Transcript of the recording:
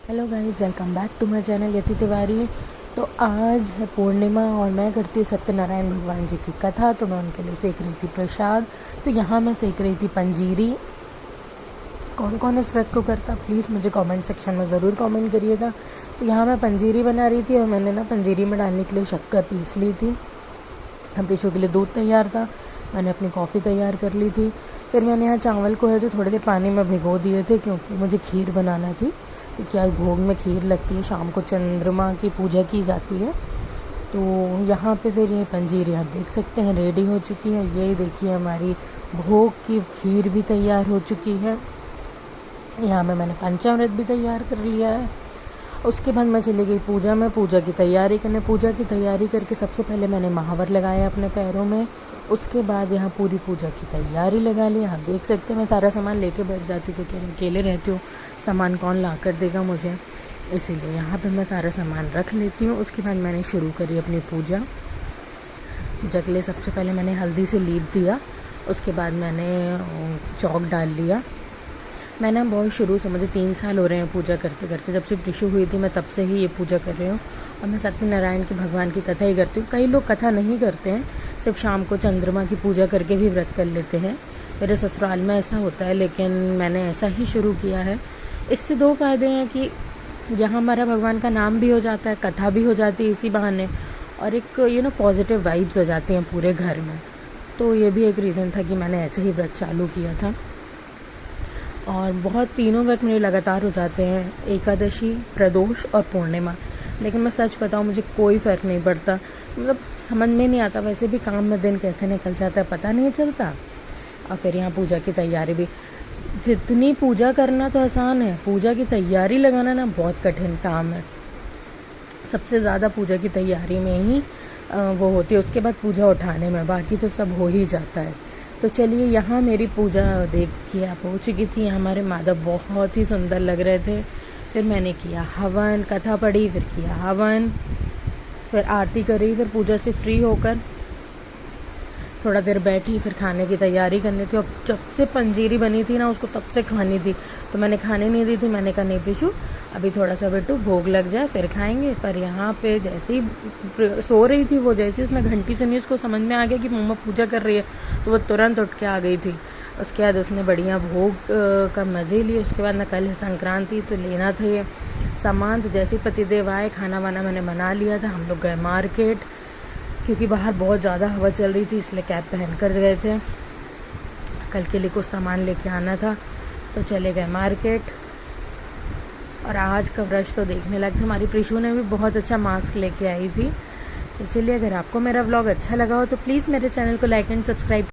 Hello guys, welcome back to my channel Yati Tiwari. तो आज है पूर्णिमा और मैं करती हूँ सत्यनारायण भगवान जी की कथा। तो मैं उनके लिए सेक रही थी प्रसाद। तो यहाँ मैं सेक रही थी पंजीरी। कौन कौन इस व्रत को करता, प्लीज़ मुझे कमेंट सेक्शन में ज़रूर कमेंट करिएगा। तो यहाँ मैं पंजीरी बना रही थी और मैंने ना पंजीरी में डालने के लिए शक्कर पीस ली थी। प्रीशु के लिए दूध तैयार था, मैंने अपनी कॉफ़ी तैयार कर ली थी। फिर मैंने यहाँ चावल को है जो थोड़ी देर पानी में भिगो दिए थे, क्योंकि मुझे खीर बनाना थी। क्योंकि आज भोग में खीर लगती है, शाम को चंद्रमा की पूजा की जाती है। तो यहाँ पे फिर ये पंजीरी आप देख सकते हैं रेडी हो चुकी है। ये देखिए हमारी भोग की खीर भी तैयार हो चुकी है। यहाँ पे मैंने पंचामृत भी तैयार कर लिया है। उसके बाद मैं चली गई पूजा में, पूजा की तैयारी करने। पूजा की तैयारी करके सबसे पहले मैंने महावर लगाया अपने पैरों में। उसके बाद यहाँ पूरी पूजा की तैयारी लगा ली। आप देख सकते हैं मैं सारा सामान लेके बैठ जाती हूँ, क्योंकि मैं अकेले रहती हूँ, सामान कौन ला कर देगा मुझे, इसीलिए यहाँ पे मैं सारा सामान रख लेती हूँ। उसके बाद मैंने शुरू करी अपनी पूजा। पूजा के लिए सबसे पहले मैंने हल्दी से लीप दिया। उसके बाद मैंने चौक डाल लिया। मैंने बहुत शुरू से, मुझे 3 साल हो रहे हैं पूजा करते करते। जब से प्रीशु हुई थी मैं तब से ही ये पूजा कर रही हूँ। और मैं सत्यनारायण की भगवान की कथा ही करती हूँ। कई लोग कथा नहीं करते हैं, सिर्फ शाम को चंद्रमा की पूजा करके भी व्रत कर लेते हैं। मेरे ससुराल में ऐसा होता है, लेकिन मैंने ऐसा ही शुरू किया है। इससे 2 फ़ायदे हैं कि यहाँ हमारा भगवान का नाम भी हो जाता है, कथा भी हो जाती है इसी बहाने, और एक पॉजिटिव वाइब्स हो जाती हैं पूरे घर में। तो ये भी एक रीज़न था कि मैंने ऐसे ही व्रत चालू किया था। और बहुत तीनों व्रत मेरे लगातार हो जाते हैं, एकादशी, प्रदोष और पूर्णिमा। लेकिन मैं सच बताऊँ, मुझे कोई फ़र्क नहीं पड़ता। मतलब समझ में नहीं आता, वैसे भी काम में दिन कैसे निकल जाता है पता नहीं चलता। और फिर यहाँ पूजा की तैयारी भी, जितनी पूजा करना तो आसान है, पूजा की तैयारी लगाना ना बहुत कठिन काम है। सबसे ज़्यादा पूजा की तैयारी में ही वो होती है, उसके बाद पूजा उठाने में, बाकी तो सब हो ही जाता है। तो चलिए, यहाँ मेरी पूजा देखिए आप हो चुकी थी। हमारे माधव बहुत ही सुंदर लग रहे थे। फिर मैंने किया हवन, कथा पढ़ी, फिर किया हवन, फिर आरती करी। फिर पूजा से फ्री होकर थोड़ा देर बैठी, फिर खाने की तैयारी करनी थी। और जब से पंजीरी बनी थी ना, उसको तब से खानी थी, तो मैंने खाने नहीं दी थी। मैंने कहा नहीं प्रीशु, अभी थोड़ा सा बेटू भोग लग जाए फिर खाएंगे। पर यहाँ पे जैसे ही सो रही थी वो, जैसे उसने घंटी सुनी, उसको समझ में आ गया कि मम्मा पूजा कर रही है, तो वो तुरंत उठ के आ गई थी। उसके बाद उसने बढ़िया भोग का मज़े लिए। उसके बाद ना कल है संक्रांति, तो लेना था ये सामान। तो जैसे ही पतिदेव आए, खाना वाना मैंने बना लिया था। हम लोग गए मार्केट, क्योंकि बाहर बहुत ज़्यादा हवा चल रही थी, इसलिए कैप पहन कर गए थे। कल के लिए कुछ सामान लेके आना था, तो चले गए मार्केट। और आज का ब्रश तो देखने लायक था। हमारी प्रीशु ने भी बहुत अच्छा मास्क लेके आई थी। तो चलिए, अगर आपको मेरा व्लॉग अच्छा लगा हो तो प्लीज़ मेरे चैनल को लाइक एंड सब्सक्राइब